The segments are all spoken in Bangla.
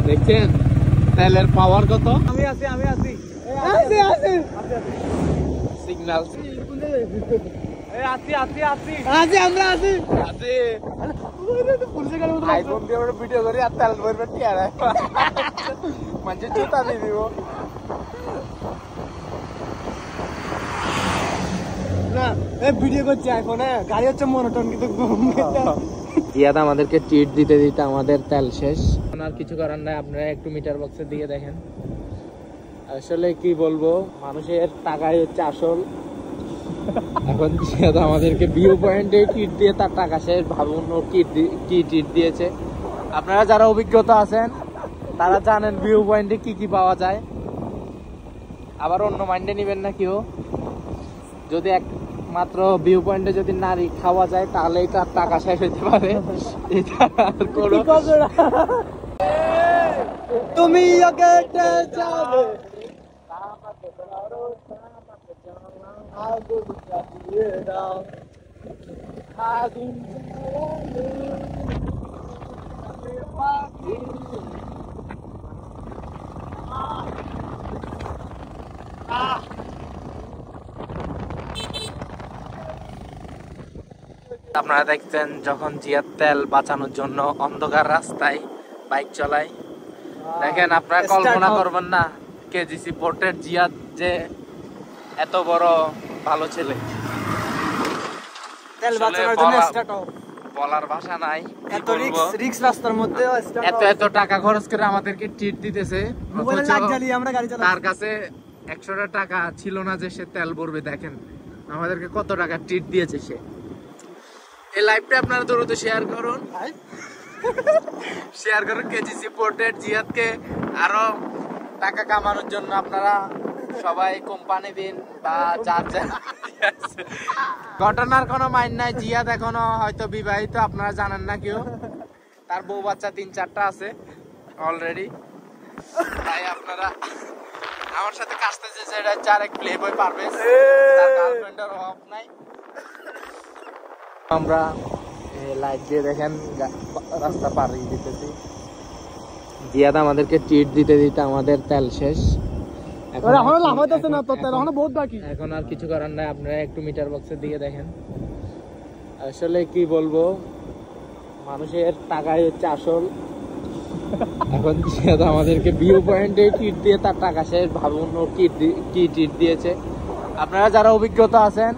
দেখছেন তেলের পাওয়ার কত? আমি আছি সিগন্যাল আমরা আছি আইফোন দিয়ে আমরা ভিডিও করি আর তেল ভরবে টিয়ার মানুষের জুতা দিয়ে দিব। না ভিডিও করছি আইফোনে, গাড়ি হচ্ছে মনোটন কিন্তু জিয়াদ আমাদেরকে ট্রিট দিতে দিতে আমাদের তেল শেষ। আর কিছু করার নাই, আপনারা একটু মিটার বক্সের দিকে দেখেন। আসলে কি বলবো, মানুষের টাকাই হচ্ছে আসল। এখন জিয়াদ আমাদেরকে ভিউ পয়েন্টে ট্রিট দিয়ে তার টাকা শেষ। ভাবুন ও কি ট্রিট দিয়েছে। আপনারা যারা অভিজ্ঞতা আছেন তারা জানেন ভিউ পয়েন্টে কি কি পাওয়া যায়। আবার অন্য মাইন্ডে নিবেন না কেউ। যদি একমাত্র ভিউ পয়েন্টে যদি নারী খাওয়া যায় তাহলেই তার টাকা শেষ হতে পারে। তুমি আপনারা দেখছেন যখন জিয়াদ তেল বাঁচানোর জন্য অন্ধকার রাস্তায় বাইক চালায়। দেখেন, আপনারা কল্পনা করবেন না কেজিসি পোর্টের জিয়াদ যে এত বড় ভালো ছেলে। তেল বাঁচানোর জন্য স্টার্ট আপ বলার ভাষা নাই। এত রিস্ক রাস্তার মধ্যে এত টাকা খরচ করে আমাদেরকে ট্রিট দিতেছে। তার কাছে 100 টাকা ছিল না যে সে তেল ভরবে। দেখেন আমাদেরকে কত টাকা ট্রিট দিয়েছে সে। এই লাইভটা আপনারা দ্রুত শেয়ার করুন, কেজিসি পোর্টের জিয়াদকে আরো টাকা কামানোর জন্য। আপনারা সবাই কোম্পানি দিন বা যার ঘটনার কোনো মাইন্ড নাই। জিয়াদ এখনো হয়তো বিবাহিত, আপনারা জানেন না কেউ। তার বউ বাচ্চা 3-4টা আছে অলরেডি। তাই আপনারা আমার সাথে কাজতে যে ডাইরেক্ট প্লে বই পারবে, তার গার্লফ্রেন্ডের অভাব নাই। আমরা লাইট দিয়ে দেখেন রাস্তা পার দিতেছি। জিয়াদ আমাদেরকে ট্রিট দিতে দিতে আমাদের তেল শেষ। এখন আর কিছু করার নাই, আপনারা একটু মিটার বক্সের দিকে দেখেন। আসলে কি বলবো, মানুষের টাকাই হচ্ছে আসল। এখন জিয়াদ আমাদেরকে ভিউ পয়েন্টে ট্রিট দিয়ে তার টাকা শেষ। ভাবুন ও কি ট্রিট দিয়েছে। আপনারা যারা অভিজ্ঞতা আছেন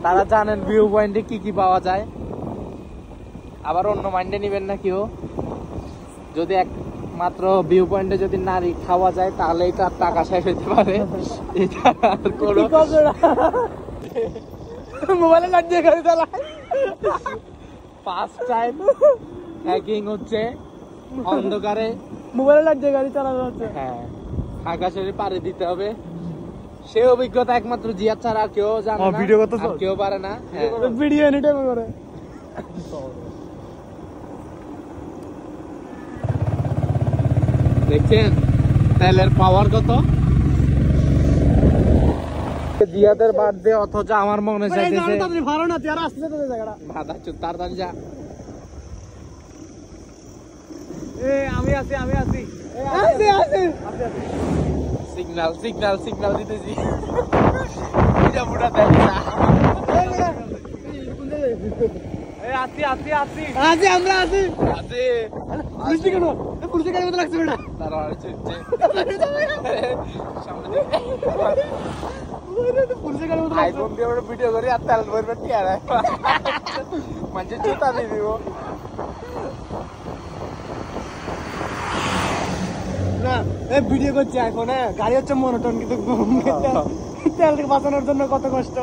তারা জানেন ভিউ পয়েন্টে কি কি পাওয়া যায়। আবার অন্য মাইন্ডে নিবেন না কেউ। যদি একমাত্র ভিউ পয়েন্টে যদি নারী খাওয়া যায় তাহলেই তার টাকা শেষ হতে পারে। মোবাইলে লাগিয়ে গাড়ি চালায়। ফার্স্ট টাইম হ্যাকিং হচ্ছে অন্ধকারে, মোবাইলে লাগিয়ে গাড়ি চালানো হচ্ছে। হ্যাঁ, আকাশের পাড়ে দিতে হবে। সে অভিজ্ঞতা একমাত্র জিয়াদ ছাড়া আর কেউ জানে না, আর কেউ পারে না। ভিডিও এনি টাইম করে। দেখছেন তেলের পাওয়ার কত? জিয়াদের বার্থডে অথচ আমার মনে চাইতেছে ভালো না, তুই আর আসতে তো জায়গাটা ভাদা চুপ তাড়াতাড়ি যা। আমি আছি সিগন্যাল দিতেছি। এটা পুরা দেখ না। আমরা আছি পুলিশ কেন? পুলিশের গাড়ি মতো লাগছে না। পুলিশের গাড়ি মতো আইফোন দিয়ে আমরা ভিডিও করি আর তেল ভরবে টিয়ার মানুষের জুতা দিয়ে দিব। না ভিডিও করছি আইফোনে, গাড়ি হচ্ছে মনোটন কিন্তু তেল বাঁচানোর জন্য কত কষ্ট।